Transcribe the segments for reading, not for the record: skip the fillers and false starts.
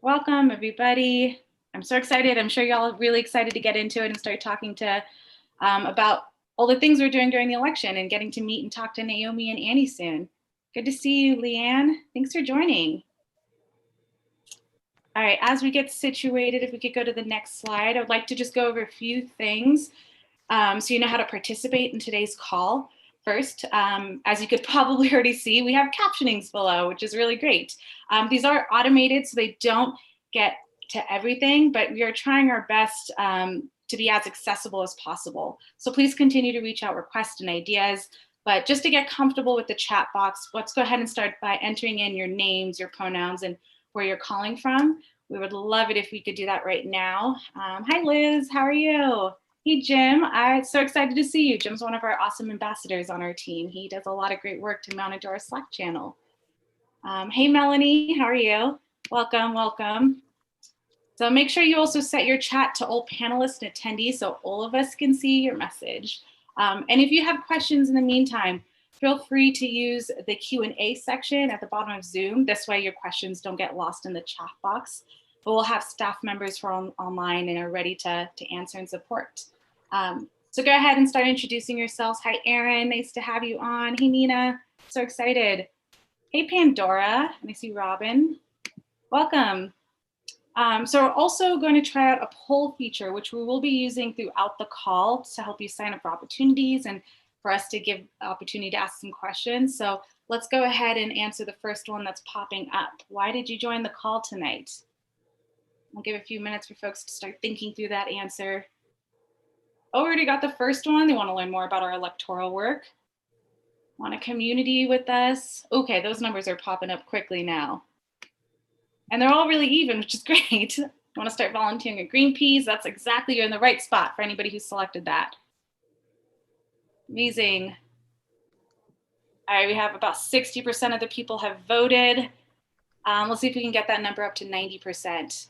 Welcome, everybody. I'm so excited. I'm sure y'all are really excited to get into it and start talking to about all the things we're doing during the election and getting to meet and talk to Naomi and Annie soon. Good to see you, Leanne. Thanks for joining. All right, as we get situated, if we could go to the next slide, I would like to just go over a few things so you know how to participate in today's call. First, as you could probably already see, we have captionings below, which is really great. These are automated, so they don't get to everything, but we are trying our best to be as accessible as possible. So please continue to reach out requests and ideas. But just to get comfortable with the chat box, let's go ahead and start by entering in your names, your pronouns, and where you're calling from. We would love it if we could do that right now. Hi, Liz. How are you? Hey, Jim. I'm so excited to see you. Jim's one of our awesome ambassadors on our team. He does a lot of great work to monitor our Slack channel. Hey, Melanie. How are you? Welcome, welcome. So make sure you also set your chat to all panelists and attendees so all of us can see your message. And if you have questions in the meantime, feel free to use the Q&A section at the bottom of Zoom. This way your questions don't get lost in the chat box. But we'll have staff members who are online and are ready to answer and support. So go ahead and start introducing yourselves. Hi, Erin. Nice to have you on. Hey, Nina. So excited. Hey, Pandora. And I see Robin. Welcome. So we're also going to try out a poll feature, which we will be using throughout the call to help you sign up for opportunities and for us to give the opportunity to ask some questions. So let's go ahead and answer the first one that's popping up. Why did you join the call tonight? I'll give a few minutes for folks to start thinking through that answer. Oh, we already got the first one. They want to learn more about our electoral work. Want a community with us? Okay, those numbers are popping up quickly now. And they're all really even, which is great. Want to start volunteering at Greenpeace? That's exactly, you're in the right spot for anybody who selected that. Amazing. All right, we have about 60% of the people have voted. Let's see if we can get that number up to 90%.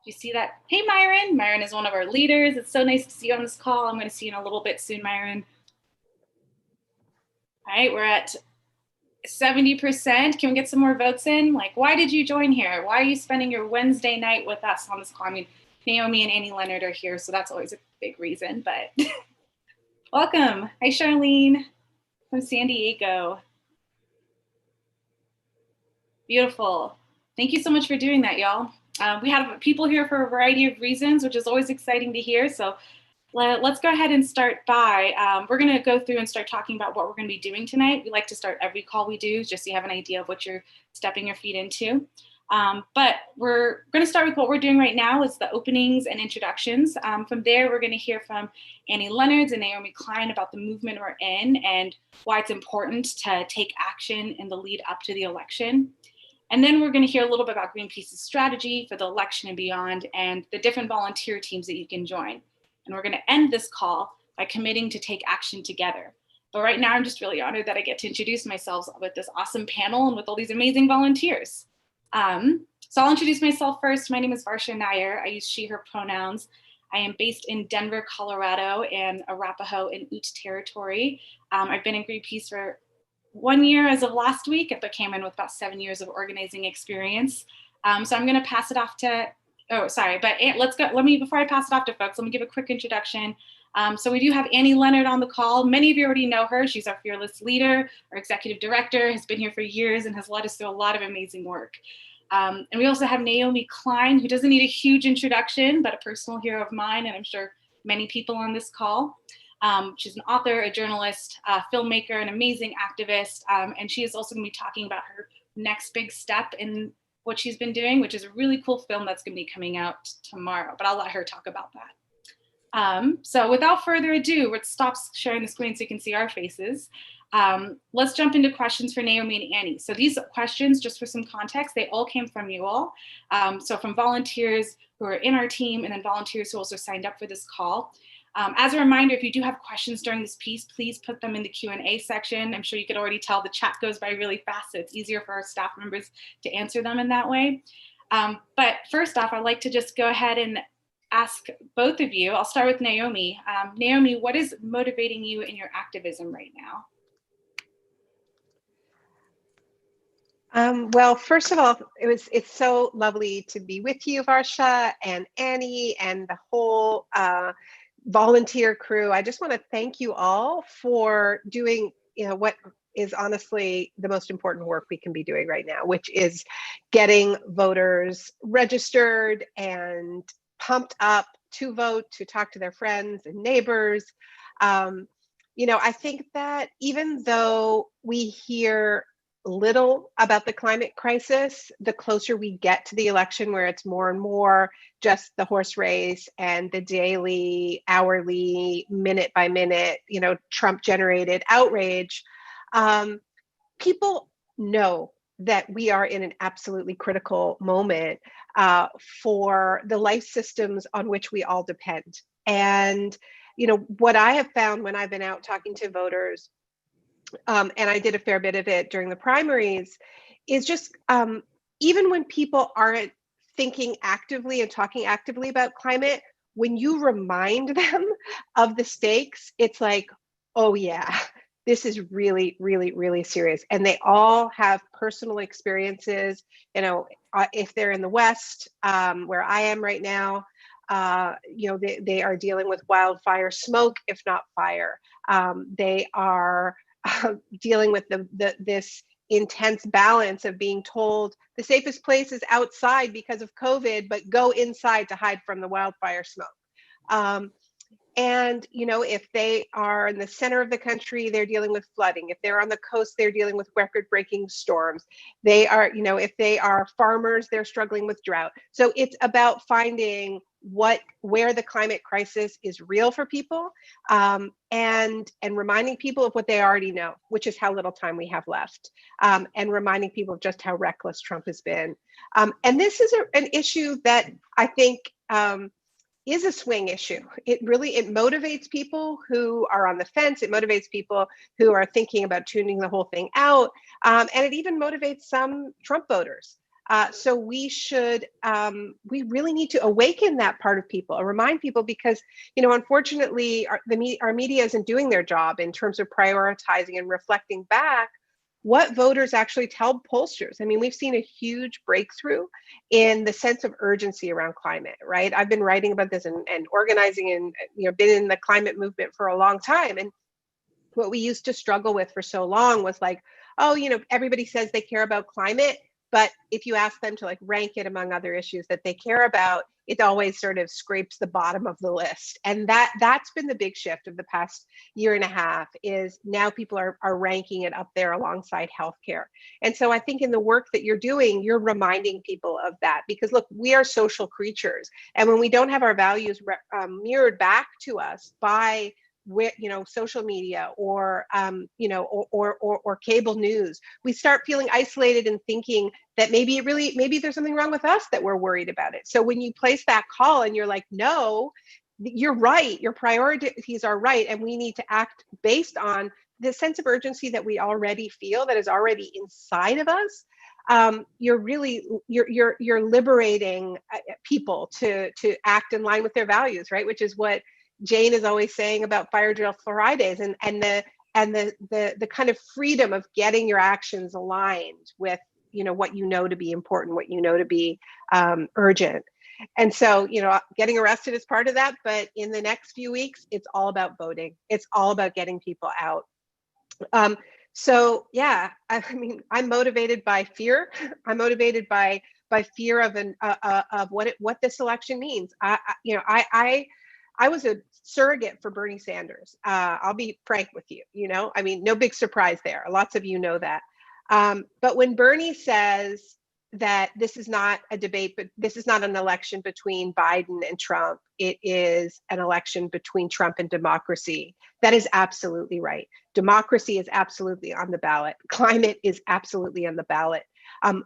Do you see that? Hey, Myron. Myron is one of our leaders. It's so nice to see you on this call. I'm going to see you in a little bit soon, Myron. All right, we're at 70%. Can we get some more votes in? Like, why did you join here? Why are you spending your Wednesday night with us on this call? I mean, Naomi and Annie Leonard are here, so that's always a big reason, but welcome. Hi, Charlene from San Diego. Beautiful. Thank you so much for doing that, y'all. We have people here for a variety of reasons, which is always exciting to hear. So let's go ahead and start by, we're going to go through and start talking about what we're going to be doing tonight. We like to start every call we do just so you have an idea of what you're stepping your feet into. But we're going to start with what we're doing right now is the openings and introductions. From there, we're going to hear from Annie Leonard and Naomi Klein about the movement we're in and why it's important to take action in the lead up to the election. And then we're going to hear a little bit about Greenpeace's strategy for the election and beyond and the different volunteer teams that you can join. And we're going to end this call by committing to take action together. But right now, I'm just really honored that I get to introduce myself with this awesome panel and with all these amazing volunteers. So I'll introduce myself first. My name is Varsha Nair. I use she, her pronouns. I am based in Denver, Colorado, and Arapaho and Ute territory. I've been in Greenpeace for 1 year as of last week, but came in with about 7 years of organizing experience. So I'm going to pass it off to, oh, sorry, but let's go. Before I pass it off to folks, let me give a quick introduction. So we do have Annie Leonard on the call. Many of you already know her. She's our fearless leader, our executive director, has been here for years and has led us through a lot of amazing work. And we also have Naomi Klein, who doesn't need a huge introduction, but a personal hero of mine, and I'm sure many people on this call. She's an author, a journalist, a filmmaker, an amazing activist, and she is also going to be talking about her next big step in what she's been doing, which is a really cool film that's going to be coming out tomorrow, but I'll let her talk about that. So without further ado, let's stop sharing the screen so you can see our faces. Let's jump into questions for Naomi and Annie. So these questions, just for some context, they all came from you all. So from volunteers who are in our team and then volunteers who also signed up for this call. As a reminder, if you do have questions during this piece, please put them in the Q&A section. I'm sure you could already tell the chat goes by really fast, so it's easier for our staff members to answer them in that way. But first off, I'd like to just go ahead and ask both of you. I'll start with Naomi. Naomi, what is motivating you in your activism right now? Well, first of all, it's so lovely to be with you, Varsha and Annie and the whole volunteer crew. I just want to thank you all for doing, what is honestly the most important work we can be doing right now, which is getting voters registered and pumped up to vote, to talk to their friends and neighbors. I think that even though we hear little about the climate crisis, the closer we get to the election, where it's more and more just the horse race and the daily, hourly, minute by minute, Trump generated outrage, people know that we are in an absolutely critical moment for the life systems on which we all depend. And, what I have found when I've been out talking to voters, and I did a fair bit of it during the primaries, is just even when people aren't thinking actively and talking actively about climate, when you remind them of the stakes, it's like, oh yeah, this is really, really, really serious. And they all have personal experiences. If they're in the West, where I am right now, they are dealing with wildfire smoke, if not fire. They are dealing with this intense balance of being told the safest place is outside because of COVID, but go inside to hide from the wildfire smoke. And, if they are in the center of the country, they're dealing with flooding. If they're on the coast, they're dealing with record-breaking storms. They are, if they are farmers, they're struggling with drought. So it's about finding where the climate crisis is real for people, and reminding people of what they already know, which is how little time we have left, and reminding people of just how reckless Trump has been. And this is an issue that I think is a swing issue. It motivates people who are on the fence. It motivates people who are thinking about tuning the whole thing out. And it even motivates some Trump voters. So we really need to awaken that part of people and remind people, because, unfortunately, our media isn't doing their job in terms of prioritizing and reflecting back what voters actually tell pollsters. I mean, we've seen a huge breakthrough in the sense of urgency around climate, right? I've been writing about this and organizing and, been in the climate movement for a long time. And what we used to struggle with for so long was like, oh, everybody says they care about climate, but if you ask them to rank it among other issues that they care about, it always sort of scrapes the bottom of the list. And that's been the big shift of the past year and a half, is now people are ranking it up there alongside healthcare. And so I think in the work that you're doing, you're reminding people of that, because look, we are social creatures. And when we don't have our values mirrored back to us by social media or cable news, we start feeling isolated and thinking that maybe there's something wrong with us, that we're worried about it. So when you place that call and you're like, no, you're right, your priorities are right, and we need to act based on the sense of urgency that we already feel, that is already inside of us, you're liberating people to act in line with their values, right? Which is what Jane is always saying about Fire Drill Fridays, and the kind of freedom of getting your actions aligned with what to be important, what to be urgent. And so getting arrested is part of that, but in the next few weeks, it's all about voting. It's all about getting people out. So yeah, I mean, I'm motivated by fear. I'm motivated by fear of what this election means. I was a surrogate for Bernie Sanders. I'll be frank with you. I mean, no big surprise there. Lots of you know that. But when Bernie says that this is not a debate, but this is not an election between Biden and Trump, it is an election between Trump and democracy, that is absolutely right. Democracy is absolutely on the ballot. Climate is absolutely on the ballot.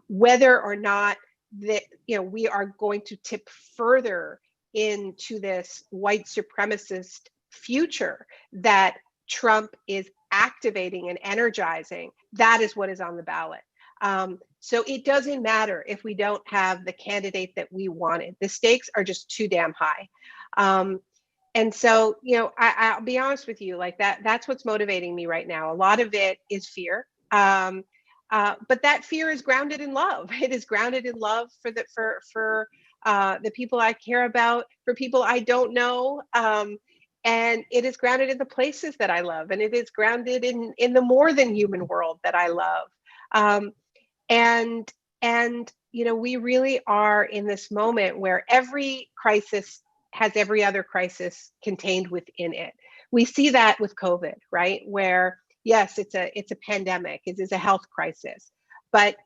Whether or not that we are going to tip further into this white supremacist future that Trump is activating and energizing, that is what is on the ballot. So it doesn't matter if we don't have the candidate that we wanted. The stakes are just too damn high. And so, I'll be honest with you, that's what's motivating me right now. A lot of it is fear. But that fear is grounded in love. It is grounded in love for the people I care about, for people I don't know. And it is grounded in the places that I love, and it is grounded in the more than human world that I love. Um, and we really are in this moment where every crisis has every other crisis contained within it. We see that with COVID, right? Where yes, it's a pandemic, it is a health crisis, but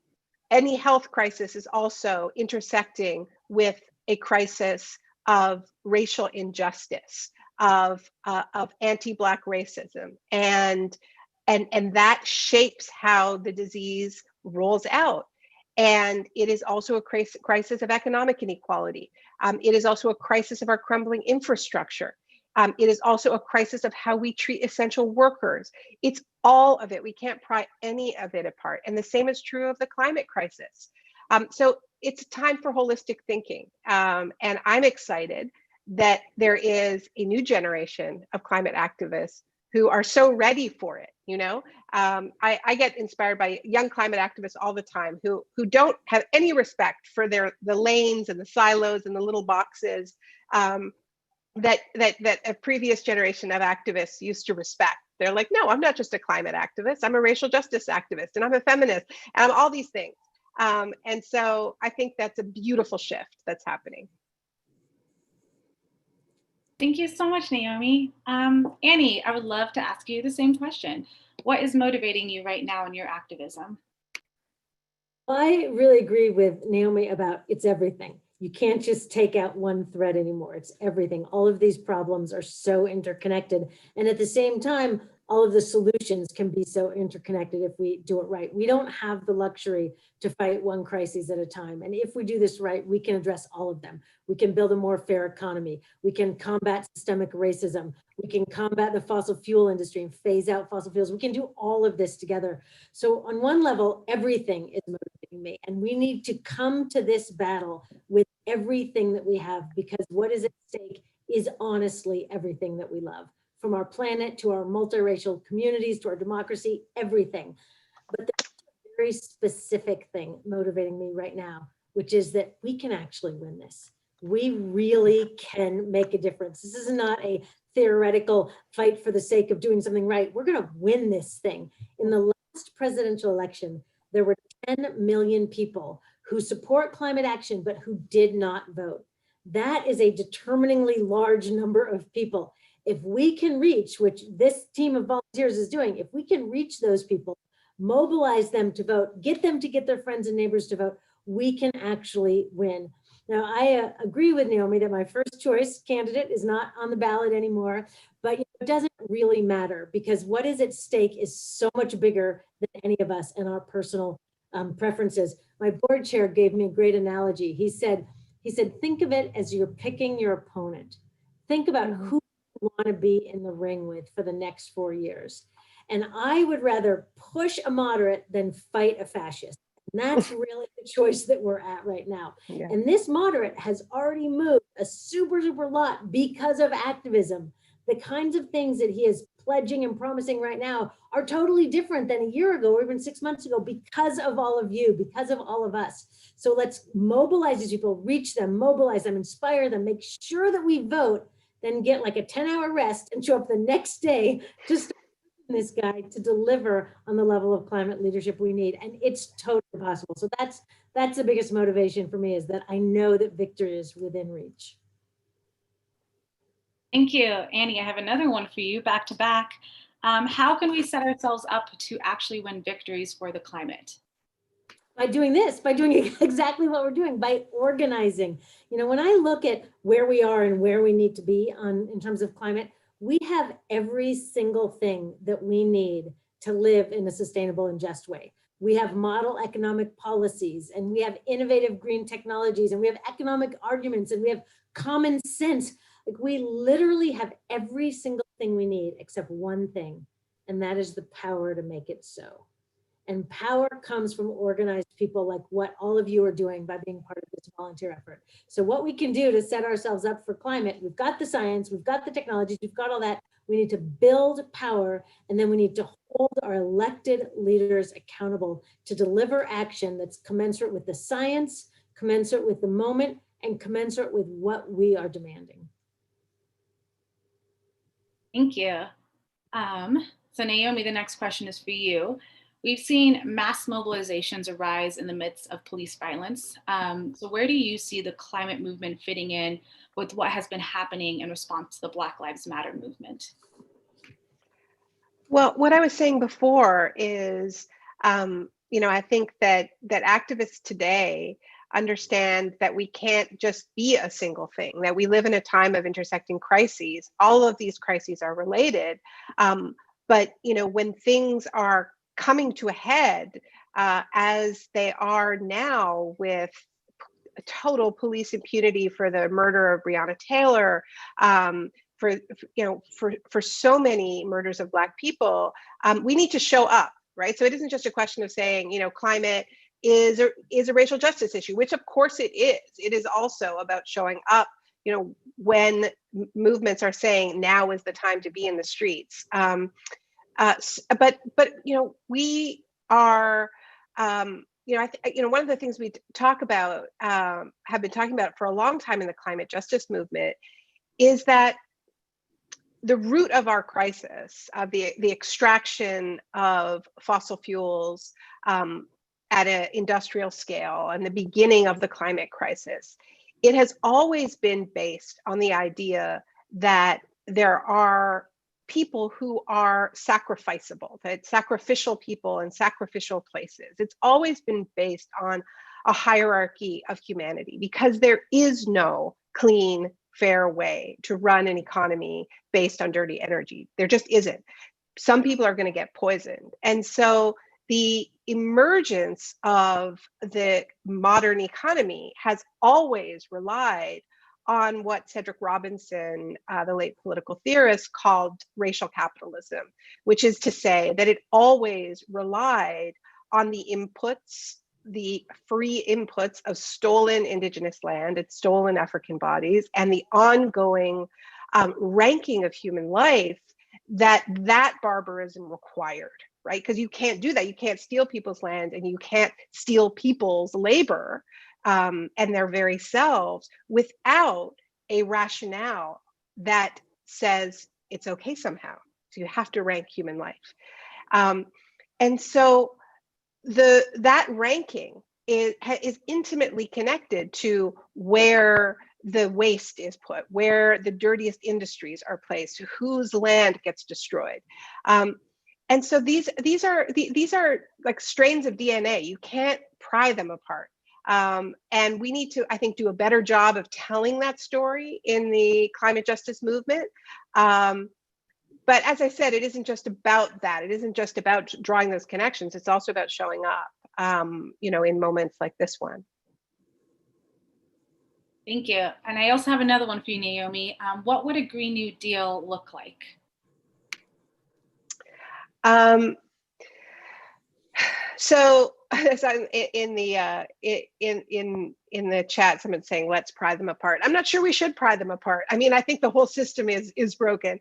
any health crisis is also intersecting with a crisis of racial injustice, of anti-Black racism, and that shapes how the disease rolls out. And it is also a crisis of economic inequality. It is also a crisis of our crumbling infrastructure. It is also a crisis of how we treat essential workers. It's all of it. We can't pry any of it apart. And the same is true of the climate crisis. So it's time for holistic thinking. And I'm excited that there is a new generation of climate activists who are so ready for it. I get inspired by young climate activists all the time who don't have any respect for the lanes and the silos and the little boxes that a previous generation of activists used to respect. They're like, no, I'm not just a climate activist. I'm a racial justice activist, and I'm a feminist, and I'm all these things. And so I think that's a beautiful shift that's happening. Thank you so much, Naomi. Annie, I would love to ask you the same question. What is motivating you right now in your activism? I really agree with Naomi about it's everything. You can't just take out one thread anymore. It's everything. All of these problems are so interconnected. And at the same time, all of the solutions can be so interconnected if we do it right. We don't have the luxury to fight one crisis at a time. And if we do this right, we can address all of them. We can build a more fair economy. We can combat systemic racism. We can combat the fossil fuel industry and phase out fossil fuels. We can do all of this together. So on one level, everything is motivating me. And we need to come to this battle with everything that we have, because what is at stake is honestly everything that we love. From our planet to our multiracial communities to our democracy, everything. But there's a very specific thing motivating me right now, which is that we can actually win this. We really can make a difference. This is not a theoretical fight for the sake of doing something right. We're going to win this thing. In the last presidential election, there were 10 million people who support climate action, but who did not vote. That is a determiningly large number of people. If we can reach, which this team of volunteers is doing, if we can reach those people, mobilize them to vote, get them to get their friends and neighbors to vote, we can actually win. Now, I agree with Naomi that my first choice candidate is not on the ballot anymore, but it doesn't really matter, because what is at stake is so much bigger than any of us and our personal preferences. My board chair gave me a great analogy. He said, think of it as you're picking your opponent. Think about who you want to be in the ring with for the next 4 years. And I would rather push a moderate than fight a fascist. And that's really the choice that we're at right now. Yeah. And this moderate has already moved a super lot because of activism. The kinds of things that he is pledging and promising right now are totally different than a year ago or even 6 months ago, because of all of you, because of all of us. So let's mobilize these people, reach them, mobilize them, inspire them, make sure that we vote, then get like a 10-hour rest and show up the next day to start this guy to deliver on the level of climate leadership we need. And it's totally possible. So that's the biggest motivation for me, is that I know that victory is within reach. Thank you, Annie. I have another one for you, back to back. How can we set ourselves up to actually win victories for the climate? By doing this, by doing exactly what we're doing, by organizing. When I look at where we are and where we need to be in terms of climate, we have every single thing that we need to live in a sustainable and just way. We have model economic policies, and we have innovative green technologies, and we have economic arguments, and we have common sense. Like, we literally have every single thing we need except one thing, and that is the power to make it so. And power comes from organized people like what all of you are doing by being part of this volunteer effort. So what we can do to set ourselves up for climate, we've got the science, we've got the technologies, we've got all that. We need to build power, and then we need to hold our elected leaders accountable to deliver action that's commensurate with the science, commensurate with the moment, and commensurate with what we are demanding. Thank you. So Naomi, the next question is for you. We've seen mass mobilizations arise in the midst of police violence. So where do you see the climate movement fitting in with what has been happening in response to the Black Lives Matter movement? Well, what I was saying before is, I think that activists today understand that we can't just be a single thing, that we live in a time of intersecting crises. All of these crises are related. But, when things are coming to a head, as they are now with total police impunity for the murder of Breonna Taylor, for so many murders of Black people, we need to show up, right? So it isn't just a question of saying, climate is a racial justice issue, which of course it is. It is also about showing up, when movements are saying now is the time to be in the streets. But we are, one of the things we talk about, have been talking about for a long time in the climate justice movement, is that the root of our crisis, of the extraction of fossil fuels at an industrial scale and the beginning of the climate crisis, it has always been based on the idea that there are people who are sacrificable, that sacrificial people in sacrificial places. It's always been based on a hierarchy of humanity, because there is no clean, fair way to run an economy based on dirty energy. There just isn't. Some people are going to get poisoned. And so the emergence of the modern economy has always relied on what Cedric Robinson, the late political theorist, called racial capitalism, which is to say that it always relied on the inputs, the free inputs of stolen indigenous land, its stolen African bodies, and the ongoing ranking of human life that barbarism required, right? Because you can't do that. You can't steal people's land, and you can't steal people's labor and their very selves without a rationale that says it's okay somehow. So you have to rank human life. And so that ranking is intimately connected to where the waste is put, where the dirtiest industries are placed, whose land gets destroyed. And so these are like strains of DNA. You can't pry them apart. And we need to, I think, do a better job of telling that story in the climate justice movement. But as I said, it isn't just about that. It isn't just about drawing those connections. It's also about showing up, in moments like this one. Thank you. And I also have another one for you, Naomi. What would a Green New Deal look like? So in the chat, someone's saying, let's pry them apart. I'm not sure we should pry them apart. I mean, I think the whole system is broken.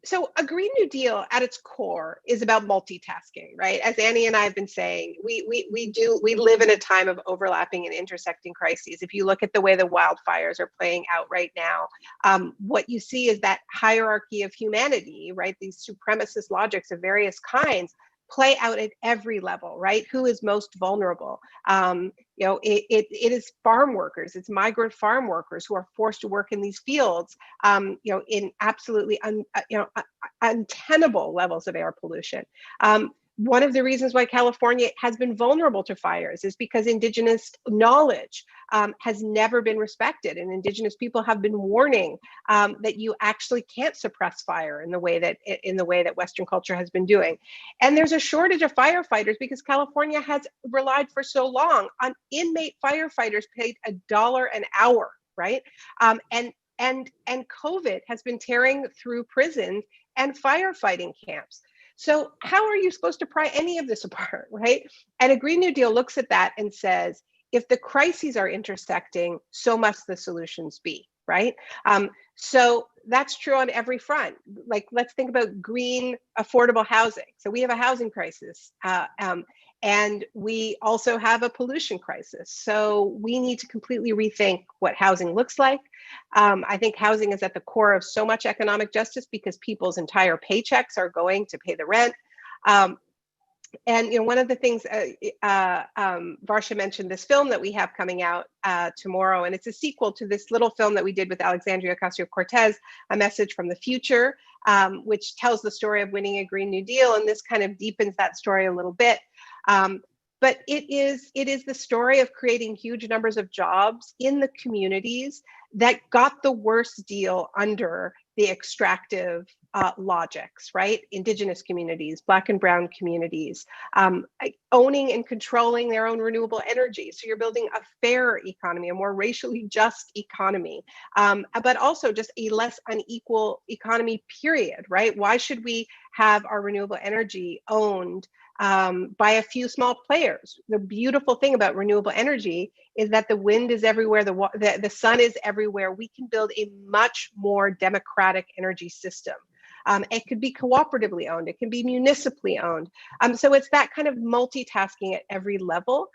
So a Green New Deal at its core is about multitasking, right? As Annie and I have been saying, we live in a time of overlapping and intersecting crises. If you look at the way the wildfires are playing out right now, what you see is that hierarchy of humanity, right? These supremacist logics of various kinds play out at every level, right? Who is most vulnerable? It is farm workers, it's migrant farm workers who are forced to work in these fields, in absolutely untenable levels of air pollution. One of the reasons why California has been vulnerable to fires is because Indigenous knowledge has never been respected, and Indigenous people have been warning that you actually can't suppress fire in the way that Western culture has been doing. And there's a shortage of firefighters because California has relied for so long on inmate firefighters paid $1 an hour, right? And COVID has been tearing through prisons and firefighting camps. So how are you supposed to pry any of this apart, right? And a Green New Deal looks at that and says, if the crises are intersecting, so must the solutions be, right? So that's true on every front. Like, let's think about green, affordable housing. So we have a housing crisis, and we also have a pollution crisis. So we need to completely rethink what housing looks like. I think housing is at the core of so much economic justice because people's entire paychecks are going to pay the rent. And one of the things Varsha mentioned, this film that we have coming out tomorrow, and it's a sequel to this little film that we did with Alexandria Ocasio-Cortez, A Message from the Future, which tells the story of winning a Green New Deal, and this kind of deepens that story a little bit. But it is the story of creating huge numbers of jobs in the communities that got the worst deal under the extractive logics, right? Indigenous communities, Black and Brown communities, owning and controlling their own renewable energy. So you're building a fairer economy, a more racially just economy, but also just a less unequal economy, period, right? Why should we have our renewable energy owned by a few small players? The beautiful thing about renewable energy is that the wind is everywhere, the sun is everywhere. We can build a much more democratic energy system. It could be cooperatively owned, it can be municipally owned. So it's that kind of multitasking at every level.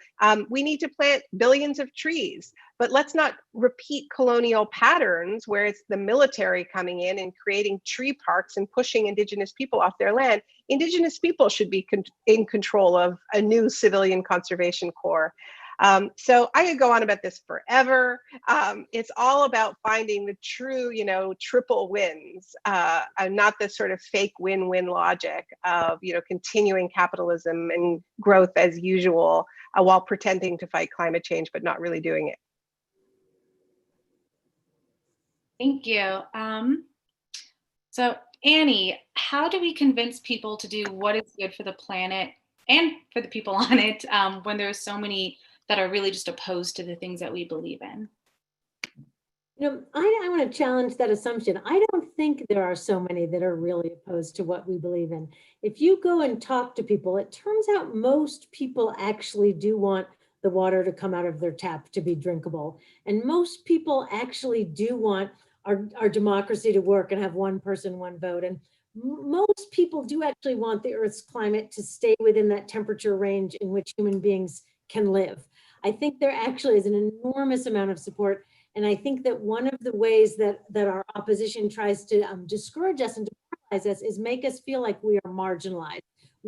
We need to plant billions of trees, but let's not repeat colonial patterns where it's the military coming in and creating tree parks and pushing Indigenous people off their land. Indigenous people should be in control of a new civilian conservation corps. So I could go on about this forever. It's all about finding the true, triple wins, not the sort of fake win-win logic of, continuing capitalism and growth as usual while pretending to fight climate change, but not really doing it. Thank you. So Annie, how do we convince people to do what is good for the planet and for the people on it when there's so many that are really just opposed to the things that we believe in? I want to challenge that assumption. I don't think there are so many that are really opposed to what we believe in. If you go and talk to people, it turns out most people actually do want the water to come out of their tap to be drinkable. And most people actually do want our democracy to work and have one person, one vote. And most people do actually want the Earth's climate to stay within that temperature range in which human beings can live. I think there actually is an enormous amount of support. And I think that one of the ways that our opposition tries to discourage us and demoralize us is make us feel like we are marginalized.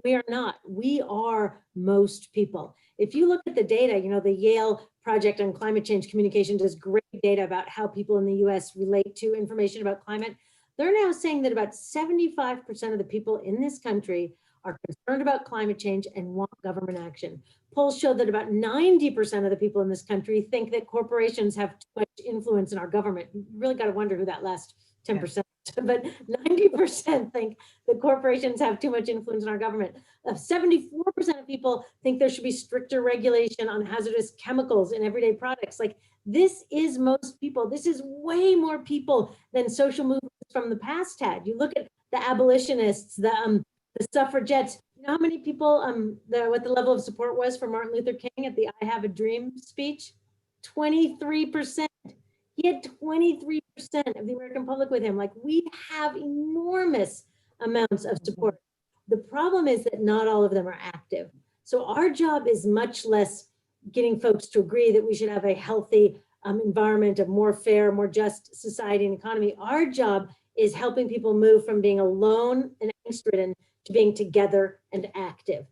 We are not. We are most people. If you look at the data, the Yale Project on Climate Change Communication does great data about how people in the US relate to information about climate. They're now saying that about 75% of the people in this country are concerned about climate change and want government action. Polls show that about 90% of the people in this country think that corporations have too much influence in our government. You really got to wonder who that last 10%, but 90% think that corporations have too much influence in our government. 74% of people think there should be stricter regulation on hazardous chemicals in everyday products. Like, this is most people. This is way more people than social movements from the past had. You look at the abolitionists, the suffragettes. You know how many people, what the level of support was for Martin Luther King at the I Have a Dream speech? 23%. He had 23% of the American public with him. Like, we have enormous amounts of support. The problem is that not all of them are active. So our job is much less getting folks to agree that we should have a healthy environment, a more fair, more just society and economy. Our job is helping people move from being alone and angst-ridden to being together and active.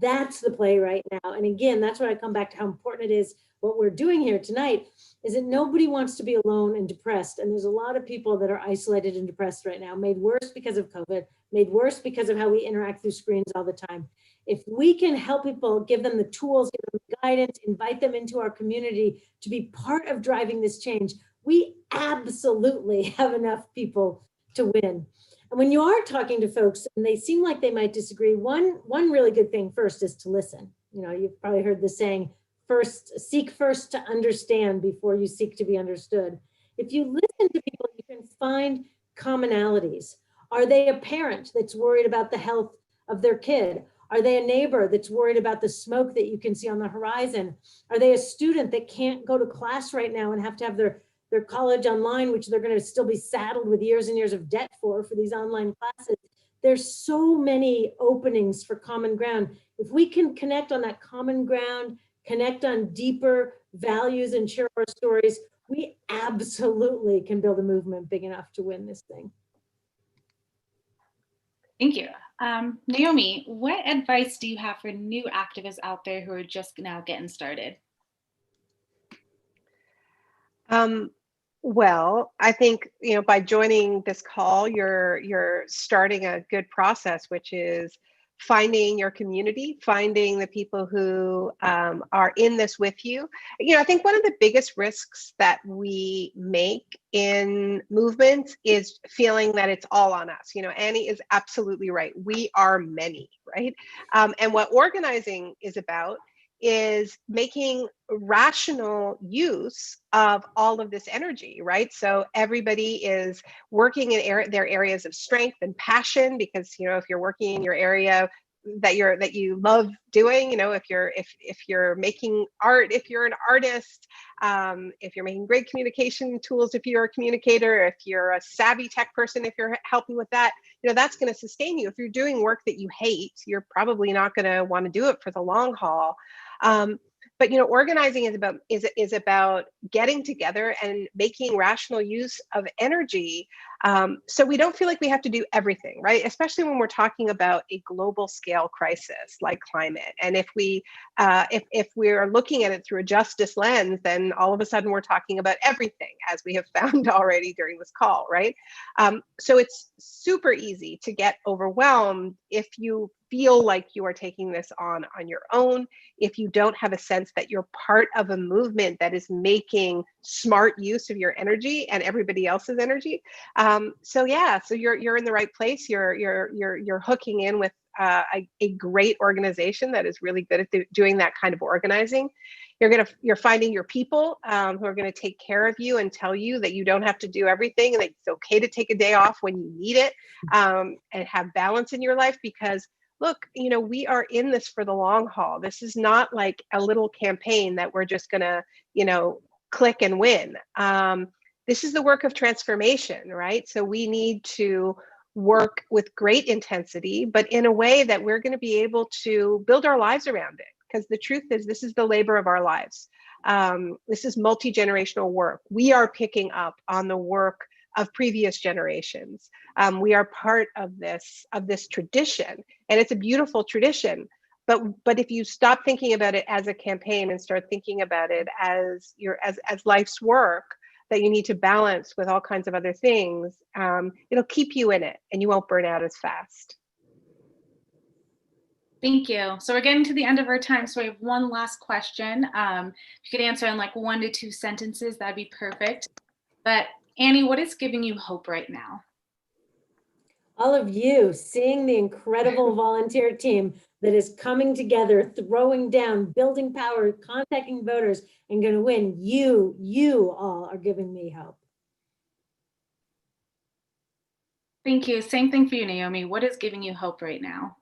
That's the play right now. And again, that's where I come back to how important it is. What we're doing here tonight is that nobody wants to be alone and depressed. And there's a lot of people that are isolated and depressed right now, made worse because of COVID, made worse because of how we interact through screens all the time. If we can help people, give them the tools, give them the guidance, invite them into our community to be part of driving this change, we absolutely have enough people to win. And when you are talking to folks and they seem like they might disagree, one really good thing first is to listen. You've probably heard the saying, seek first to understand before you seek to be understood. If you listen to people, you can find commonalities. Are they a parent that's worried about the health of their kid? Are they a neighbor that's worried about the smoke that you can see on the horizon? Are they a student that can't go to class right now and have to have their college online, which they're going to still be saddled with years and years of debt for these online classes? There's so many openings for common ground. If we can connect on that common ground, connect on deeper values and share our stories, we absolutely can build a movement big enough to win this thing. Thank you. Naomi, what advice do you have for new activists out there who are just now getting started? Well, I think, by joining this call, you're starting a good process, which is finding your community, finding the people who are in this with you. I think one of the biggest risks that we make in movements is feeling that it's all on us. Annie is absolutely right. We are many, right? And what organizing is about is making rational use of all of this energy, right? So everybody is working in their areas of strength and passion, because if you're working in your area that you love doing, if you're making art, if you're an artist, if you're making great communication tools, if you're a communicator, if you're a savvy tech person, if you're helping with that, that's going to sustain you. If you're doing work that you hate, you're probably not going to want to do it for the long haul. But organizing is about getting together and making rational use of energy, so we don't feel like we have to do everything, right? Especially when we're talking about a global scale crisis like climate. And if we're looking at it through a justice lens, then all of a sudden we're talking about everything, as we have found already during this call, right? So it's super easy to get overwhelmed if you feel like you are taking this on your own, if you don't have a sense that you're part of a movement that is making smart use of your energy and everybody else's energy. So you're in the right place. You're hooking in with a great organization that is really good at doing that kind of organizing. You're finding your people who are going to take care of you and tell you that you don't have to do everything, and that it's okay to take a day off when you need it, and have balance in your life, because look, we are in this for the long haul. This is not like a little campaign that we're just going to, click and win. This is the work of transformation, right? So we need to work with great intensity, but in a way that we're going to be able to build our lives around it. Because the truth is, this is the labor of our lives. This is multi-generational work. We are picking up on the work of previous generations. We are part of this tradition, and it's a beautiful tradition. But if you stop thinking about it as a campaign and start thinking about it as life's work that you need to balance with all kinds of other things, it'll keep you in it, and you won't burn out as fast. Thank you. So we're getting to the end of our time. So we have one last question. If you could answer in like 1 to 2 sentences, that'd be perfect. But Annie, what is giving you hope right now? All of you, seeing the incredible volunteer team that is coming together, throwing down, building power, contacting voters, and going to win. You all are giving me hope. Thank you. Same thing for you, Naomi. What is giving you hope right now?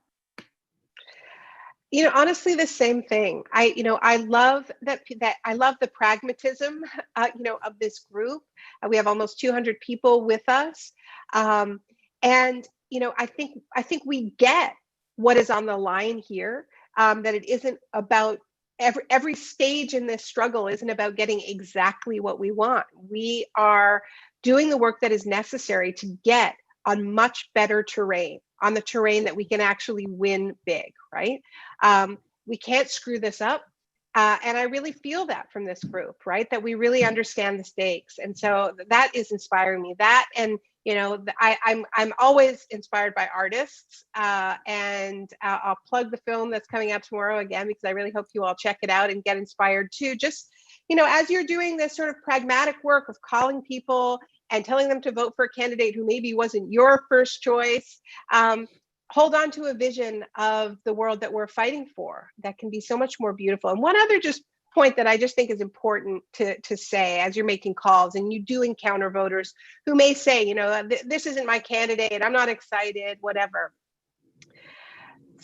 Honestly, the same thing. I love that I love the pragmatism, of this group. We have almost 200 people with us. And, I think we get what is on the line here, that it isn't about every stage in this struggle isn't about getting exactly what we want. We are doing the work that is necessary to get on much better terrain, on the terrain that we can actually win big, right? We can't screw this up. And I really feel that from this group, right? That we really understand the stakes. And so that is inspiring me. That, and I'm always inspired by artists, and I'll plug the film that's coming out tomorrow again, because I really hope you all check it out and get inspired too. Just, as you're doing this sort of pragmatic work of calling people and telling them to vote for a candidate who maybe wasn't your first choice, hold on to a vision of the world that we're fighting for that can be so much more beautiful. And one other just point that I just think is important to say as you're making calls, and you do encounter voters who may say, this isn't my candidate, I'm not excited, whatever.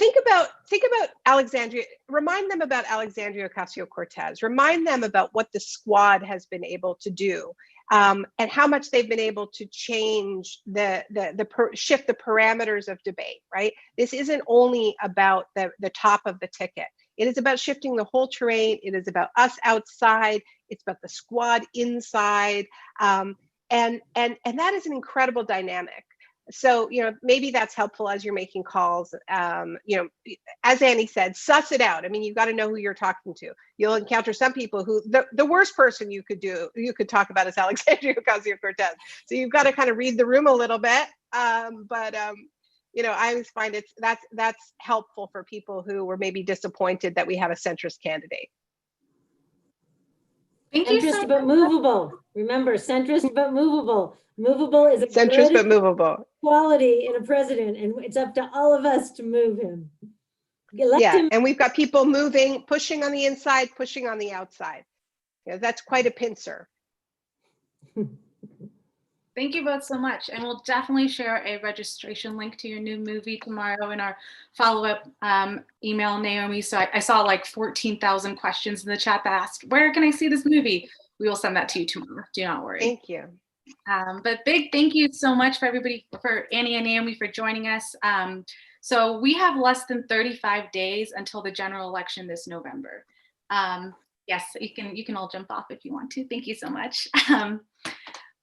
think about Alexandria. Remind them about Alexandria Ocasio-Cortez. Remind them about what the squad has been able to do, and how much they've been able to change shift the parameters of debate. Right. This isn't only about the top of the ticket. It is about shifting the whole terrain. It is about us outside. It's about the squad inside, and that is an incredible dynamic. So, maybe that's helpful as you're making calls. As Annie said, suss it out. I mean, you've got to know who you're talking to. You'll encounter some people who the worst person you could talk about is Alexandria Ocasio-Cortez. So you've got to kind of read the room a little bit. I always find that's helpful for people who were maybe disappointed that we have a centrist candidate. Thank you. Centrist but movable. Remember, centrist but movable. Movable is a centrist but movable quality in a president, and it's up to all of us to move him. And we've got people moving, pushing on the inside, pushing on the outside. That's quite a pincer. Thank you both so much. And we'll definitely share a registration link to your new movie tomorrow in our follow-up email, Naomi. So I saw like 14,000 questions in the chat that asked, where can I see this movie? We will send that to you tomorrow. Do not worry. Thank you. But big thank you so much for everybody, for Annie and Naomi, for joining us. So we have less than 35 days until the general election this November. Yes, you can all jump off if you want to. Thank you so much.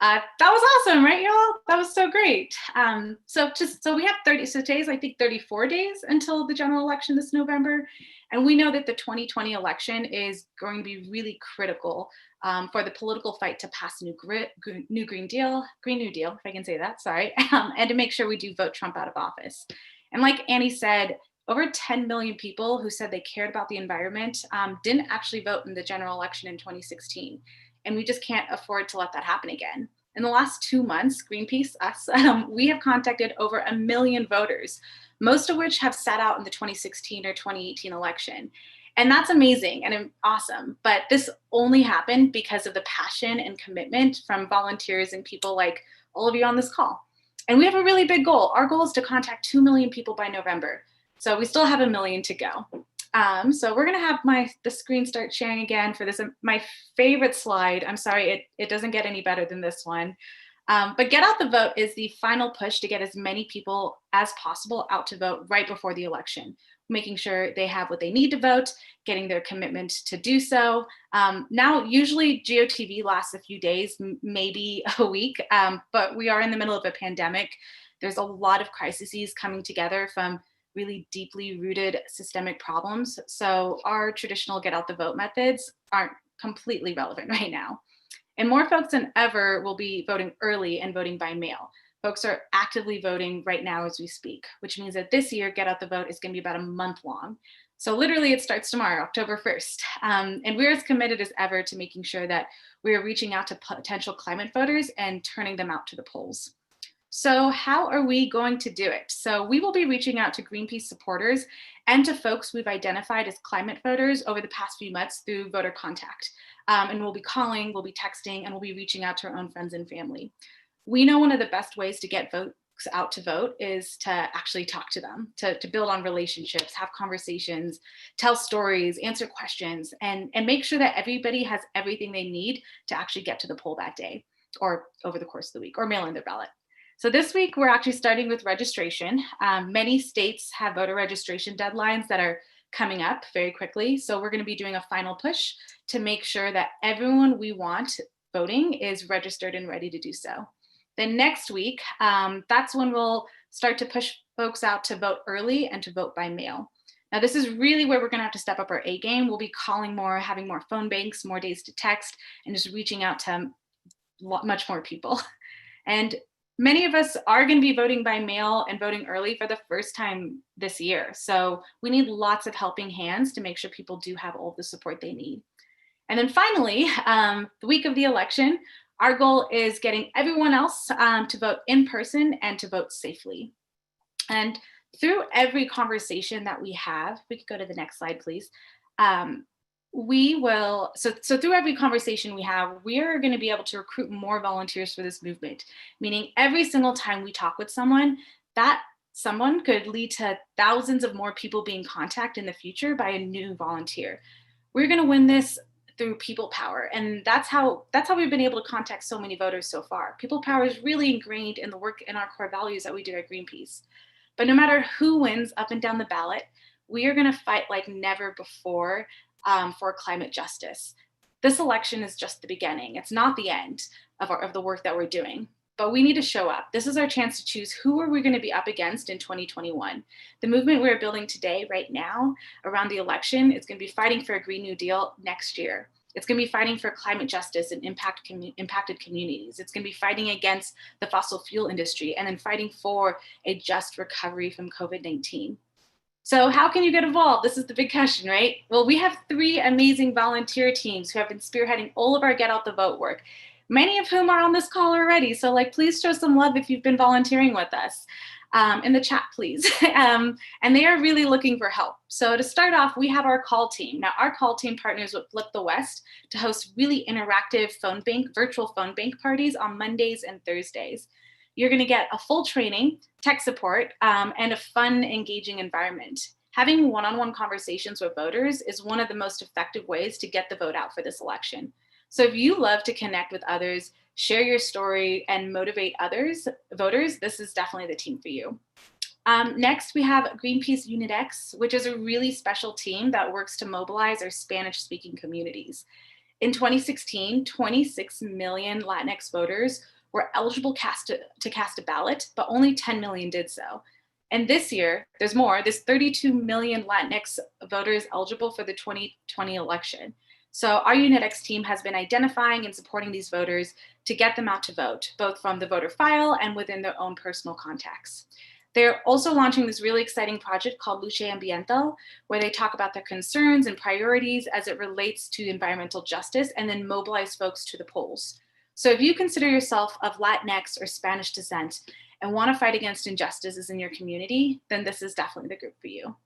That was awesome, right, y'all? That was so great. So we have today's, I think, 34 days until the general election this November. And we know that the 2020 election is going to be really critical for the political fight to pass a new Green New Deal, if I can say that, sorry, and to make sure we do vote Trump out of office. And like Annie said, over 10 million people who said they cared about the environment didn't actually vote in the general election in 2016. And we just can't afford to let that happen again. In the last 2 months, Greenpeace, us, we have contacted over 1 million voters, most of which have sat out in the 2016 or 2018 election. And that's amazing and awesome. But this only happened because of the passion and commitment from volunteers and people like all of you on this call. And we have a really big goal. Our goal is to contact 2 million people by November. So we still have 1 million to go. So we're gonna have the screen start sharing again for this, my favorite slide. I'm sorry, it doesn't get any better than this one. But Get Out the Vote is the final push to get as many people as possible out to vote right before the election, making sure they have what they need to vote, getting their commitment to do so. Now, usually GOTV lasts a few days, maybe a week, but we are in the middle of a pandemic. There's a lot of crises coming together from really deeply rooted systemic problems. So our traditional Get Out the Vote methods aren't completely relevant right now. And more folks than ever will be voting early and voting by mail. Folks are actively voting right now as we speak, which means that this year, Get Out the Vote is going to be about a month long. So literally it starts tomorrow, October 1st. And we're as committed as ever to making sure that we are reaching out to potential climate voters and turning them out to the polls. So how are we going to do it? So we will be reaching out to Greenpeace supporters and to folks we've identified as climate voters over the past few months through voter contact. And we'll be calling, we'll be texting, and we'll be reaching out to our own friends and family. We know one of the best ways to get folks out to vote is to actually talk to them, to build on relationships, have conversations, tell stories, answer questions, and make sure that everybody has everything they need to actually get to the poll that day or over the course of the week or mail in their ballot. So this week, we're actually starting with registration. Many states have voter registration deadlines that are coming up very quickly. So we're going to be doing a final push to make sure that everyone we want voting is registered and ready to do so. Then next week, that's when we'll start to push folks out to vote early and to vote by mail. Now, this is really where we're going to have to step up our A game. We'll be calling more, having more phone banks, more days to text, and just reaching out to much more people. And many of us are going to be voting by mail and voting early for the first time this year. So we need lots of helping hands to make sure people do have all the support they need. And then finally, the week of the election, our goal is getting everyone else to vote in person and to vote safely. And through every conversation that we have, we could go to the next slide, please. So through every conversation we have, we're going to be able to recruit more volunteers for this movement, meaning every single time we talk with someone, that someone could lead to thousands of more people being contacted in the future by a new volunteer. We're going to win this through people power. And that's how we've been able to contact so many voters so far. People power is really ingrained in the work in our core values that we do at Greenpeace. But no matter who wins up and down the ballot, we are going to fight like never before for climate justice. This election is just the beginning. It's not the end of the work that we're doing. But we need to show up. This is our chance to choose who are we going to be up against in 2021. The movement we're building today, right now, around the election, is going to be fighting for a Green New Deal next year. It's going to be fighting for climate justice in impacted communities. It's going to be fighting against the fossil fuel industry and then fighting for a just recovery from COVID-19. So how can you get involved? This is the big question, right? Well, we have 3 amazing volunteer teams who have been spearheading all of our Get Out the Vote work, many of whom are on this call already. So please show some love if you've been volunteering with us in the chat, please. And they are really looking for help. So to start off, we have our call team. Now our call team partners with Flip the West to host really interactive virtual phone bank parties on Mondays and Thursdays. You're gonna get a full training, tech support, and a fun, engaging environment. Having one-on-one conversations with voters is one of the most effective ways to get the vote out for this election. So if you love to connect with others, share your story, and motivate voters, this is definitely the team for you. Next, we have Greenpeace Unit X, which is a really special team that works to mobilize our Spanish-speaking communities. In 2016, 26 million Latinx voters were eligible to cast a ballot, but only 10 million did so. And this year, there's more. There's 32 million Latinx voters eligible for the 2020 election. So our Unit X team has been identifying and supporting these voters to get them out to vote, both from the voter file and within their own personal contacts. They're also launching this really exciting project called Lucha Ambiental, where they talk about their concerns and priorities as it relates to environmental justice and then mobilize folks to the polls. So if you consider yourself of Latinx or Spanish descent and want to fight against injustices in your community, then this is definitely the group for you.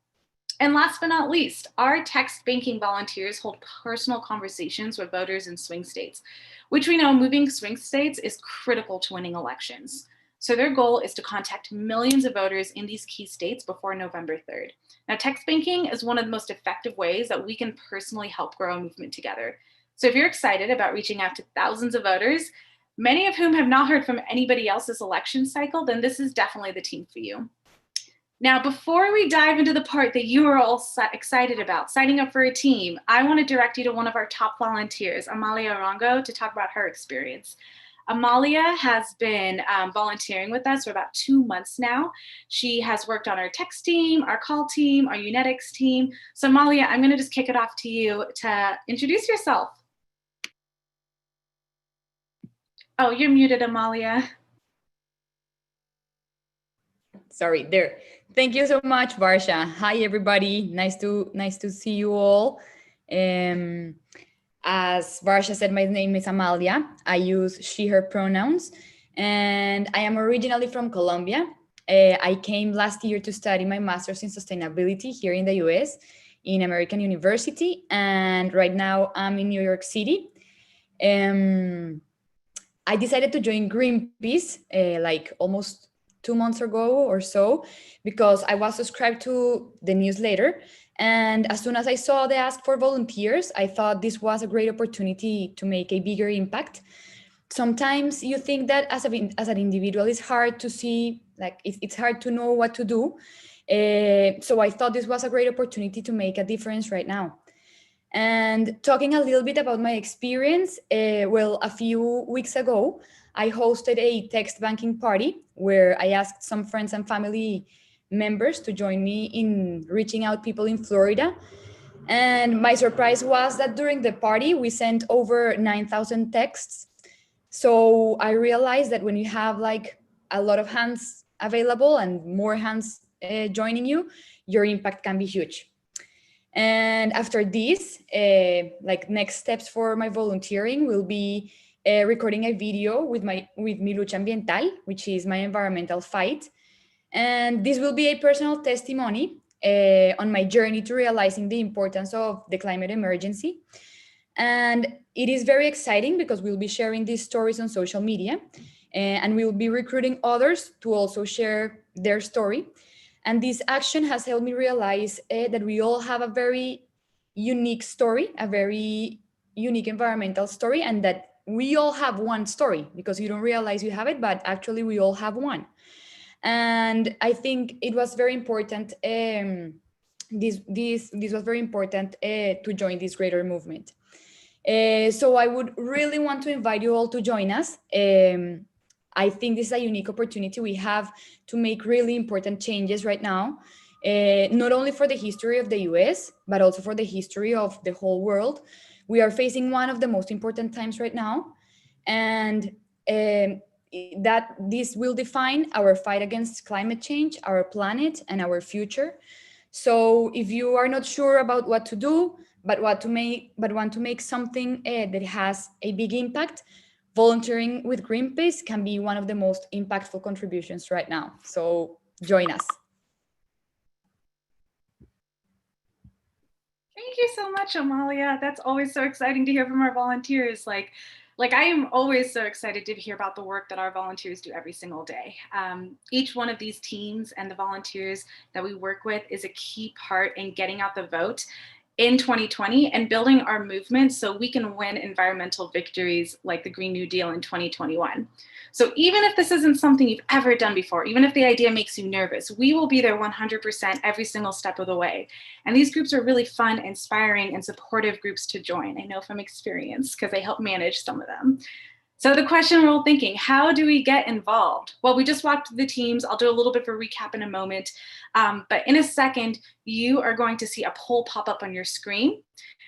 And last but not least, our text banking volunteers hold personal conversations with voters in swing states, which we know moving swing states is critical to winning elections. So their goal is to contact millions of voters in these key states before November 3rd. Now, text banking is one of the most effective ways that we can personally help grow a movement together. So if you're excited about reaching out to thousands of voters, many of whom have not heard from anybody else this election cycle, then this is definitely the team for you. Now, before we dive into the part that you are all excited about, signing up for a team, I want to direct you to one of our top volunteers, Amelia Arango, to talk about her experience. Amelia has been volunteering with us for about 2 months now. She has worked on our text team, our call team, our Unit X team. So Amelia, I'm going to just kick it off to you to introduce yourself. Oh, you're muted, Amelia. Sorry, there. Thank you so much, Varsha. Hi, everybody. Nice to see you all. As Varsha said, my name is Amelia. I use she, her pronouns, and I am originally from Colombia. I came last year to study my master's in sustainability here in the US in American University, and right now I'm in New York City. I decided to join Greenpeace like almost 2 months ago or so, because I was subscribed to the newsletter. And as soon as I saw the ask for volunteers, I thought this was a great opportunity to make a bigger impact. Sometimes you think that as an individual, it's hard to see, like it's hard to know what to do. So I thought this was a great opportunity to make a difference right now. And talking a little bit about my experience, well, a few weeks ago, I hosted a text banking party where I asked some friends and family members to join me in reaching out people in Florida. And my surprise was that during the party, we sent over 9,000 texts. So I realized that when you have like a lot of hands available and more hands joining you, your impact can be huge. And after this, like next steps for my volunteering will be recording a video with Mi Lucha Ambiental, which is my environmental fight. And this will be a personal testimony on my journey to realizing the importance of the climate emergency. And it is very exciting because we'll be sharing these stories on social media, and we'll be recruiting others to also share their story. And this action has helped me realize that we all have a very unique story, a very unique environmental story, and that we all have one story, because you don't realize you have it, but actually we all have one. And I think it was very important. This was very important to join this greater movement. So I would really want to invite you all to join us. I think this is a unique opportunity we have to make really important changes right now, not only for the history of the US, but also for the history of the whole world. We are facing one of the most important times right now, and that this will define our fight against climate change, our planet, and our future. So if you are not sure about what to do, but want to make something that has a big impact, volunteering with Greenpeace can be one of the most impactful contributions right now. So join us. Thank you so much, Amelia. That's always so exciting to hear from our volunteers. Like I am always so excited to hear about the work that our volunteers do every single day. Each one of these teams and the volunteers that we work with is a key part in getting out the vote in 2020 and building our movement so we can win environmental victories like the Green New Deal in 2021. So even if this isn't something you've ever done before, even if the idea makes you nervous, we will be there 100% every single step of the way. And these groups are really fun, inspiring, and supportive groups to join. I know from experience because I help manage some of them. So the question we're all thinking, how do we get involved? Well, we just walked through the teams. I'll do a little bit of a recap in a moment. But in a second, you are going to see a poll pop up on your screen.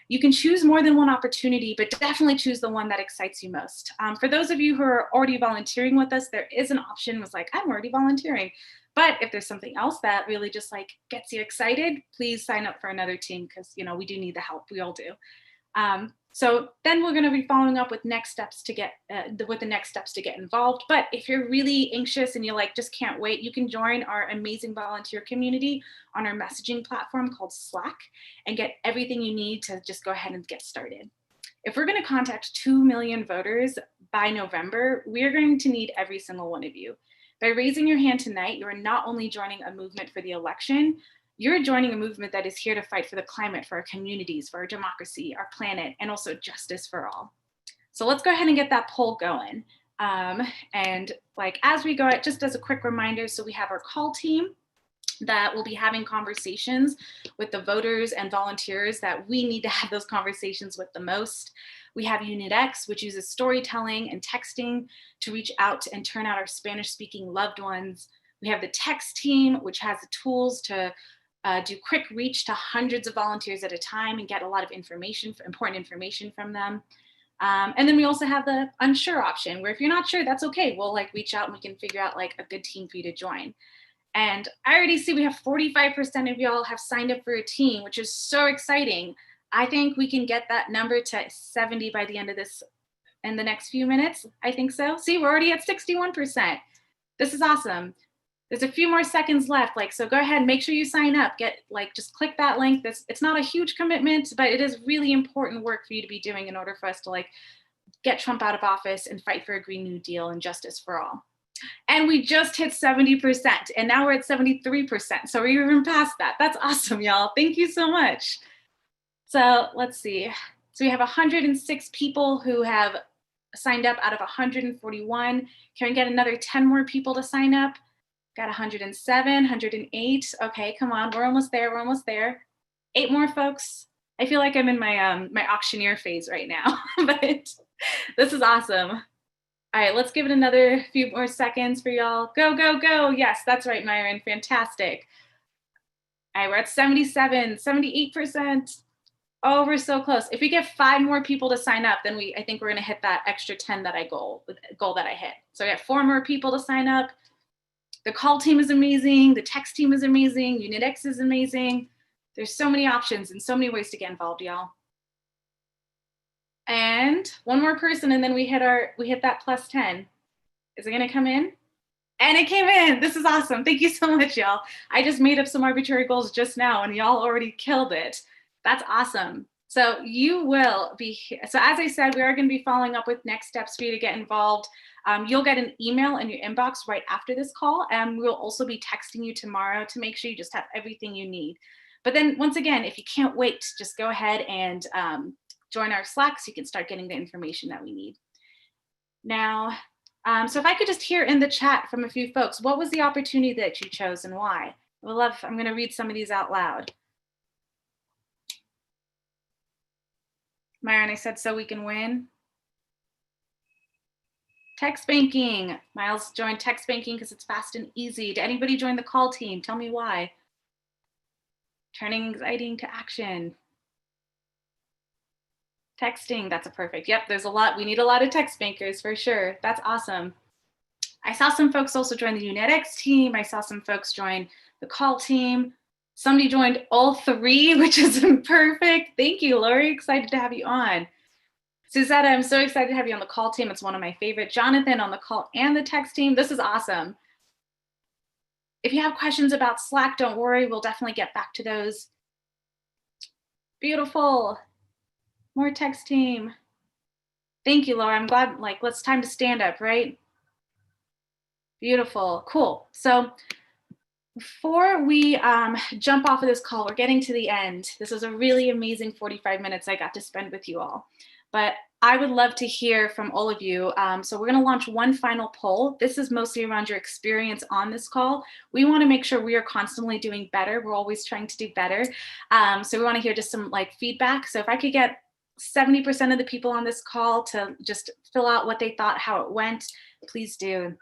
You can choose more than one opportunity, but definitely choose the one that excites you most. For those of you who are already volunteering with us, there is an option was like, I'm already volunteering. But if there's something else that really just like gets you excited, please sign up for another team because we do need the help. We all do. So then we're going to be following up with next steps to get involved. But if you're really anxious and you just can't wait, you can join our amazing volunteer community on our messaging platform called Slack and get everything you need to just go ahead and get started. If we're going to contact 2 million voters by November, we are going to need every single one of you. By raising your hand tonight, you are not only joining a movement for the election, you're joining a movement that is here to fight for the climate, for our communities, for our democracy, our planet, and also justice for all. So let's go ahead and get that poll going. And as we go, just as a quick reminder, so we have our call team that will be having conversations with the voters and volunteers that we need to have those conversations with the most. We have Unit X, which uses storytelling and texting to reach out and turn out our Spanish-speaking loved ones. We have the text team, which has the tools to do quick reach to hundreds of volunteers at a time and get a lot of information, important information from them. And then we also have the unsure option, where if you're not sure, that's okay. We'll reach out and we can figure out a good team for you to join. And I already see we have 45% of y'all have signed up for a team, which is so exciting. I think we can get that number to 70 by the end of this, in the next few minutes. I think so. See, we're already at 61%. This is awesome. There's a few more seconds left, so go ahead and make sure you sign up. Just click that link. It's not a huge commitment, but it is really important work for you to be doing in order for us to get Trump out of office and fight for a Green New Deal and justice for all. And we just hit 70%, and now we're at 73%. So we're even past that. That's awesome, y'all. Thank you so much. So let's see. So we have 106 people who have signed up out of 141. Can we get another 10 more people to sign up? Got 107, 108. Okay, come on, we're almost there. We're almost there. 8 more folks. I feel like I'm in my my auctioneer phase right now, but this is awesome. All right, let's give it another few more seconds for y'all. Go, go, go. Yes, that's right, Myron. Fantastic. All right, we're at 77, 78%. Oh, we're so close. If we get 5 more people to sign up, then I think we're gonna hit that extra 10 that goal that I hit. So we have 4 more people to sign up. The call team is amazing. The text team is amazing. Unit X is amazing. There's so many options and so many ways to get involved, y'all. And 1 more person, and then we hit that plus 10. Is it gonna come in? And it came in. This is awesome. Thank you so much, y'all. I just made up some arbitrary goals just now, and y'all already killed it. That's awesome. So you will be, so as I said, we are going to be following up with next steps for you to get involved. You'll get an email in your inbox right after this call, and we'll also be texting you tomorrow to make sure you just have everything you need. But then once again, if you can't wait, just go ahead and join our Slack so you can start getting the information that we need. Now, so if I could just hear in the chat from a few folks, what was the opportunity that you chose and why? I'm going to read some of these out loud. Myron, I said, so we can win. Text banking. Miles joined text banking because it's fast and easy. Did anybody join the call team? Tell me why. Turning anxiety into action. Texting, that's a perfect. Yep, there's a lot. We need a lot of text bankers for sure. That's awesome. I saw some folks also join the UNetX team. I saw some folks join the call team. Somebody joined all three, which is perfect. Thank you, Lori. Excited to have you on. Suzette, I'm so excited to have you on the call team. It's one of my favorite. Jonathan on the call and the text team. This is awesome. If you have questions about Slack, don't worry. We'll definitely get back to those. Beautiful. More text team. Thank you, Laura. I'm glad, it's time to stand up, right? Beautiful. Cool. So before we jump off of this call, we're getting to the end. This was a really amazing 45 minutes I got to spend with you all. But I would love to hear from all of you. So we're going to launch one final poll. This is mostly around your experience on this call. We want to make sure we are constantly doing better. We're always trying to do better. So we want to hear just some feedback. So if I could get 70% of the people on this call to just fill out what they thought, how it went, please do.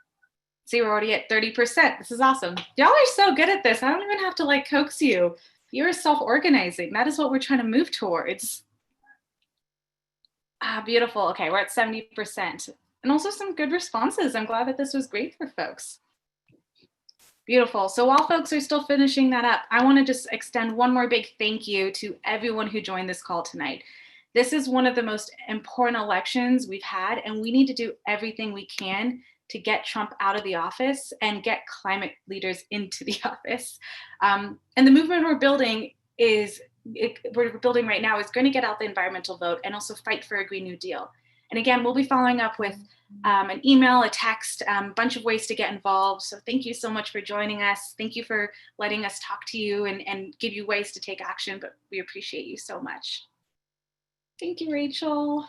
See, we're already at 30%. This is awesome. Y'all are so good at this. I don't even have to coax you. You're self-organizing. That is what we're trying to move towards. Beautiful. Okay, we're at 70%. And also some good responses. I'm glad that this was great for folks. Beautiful. So while folks are still finishing that up, I want to just extend one more big thank you to everyone who joined this call tonight. This is one of the most important elections we've had, and we need to do everything we can to get Trump out of the office and get climate leaders into the office. And the movement we're building right now is going to get out the environmental vote and also fight for a Green New Deal. And again, we'll be following up with an email, a text, a bunch of ways to get involved. So thank you so much for joining us. Thank you for letting us talk to you and give you ways to take action, but we appreciate you so much. Thank you, Rachel.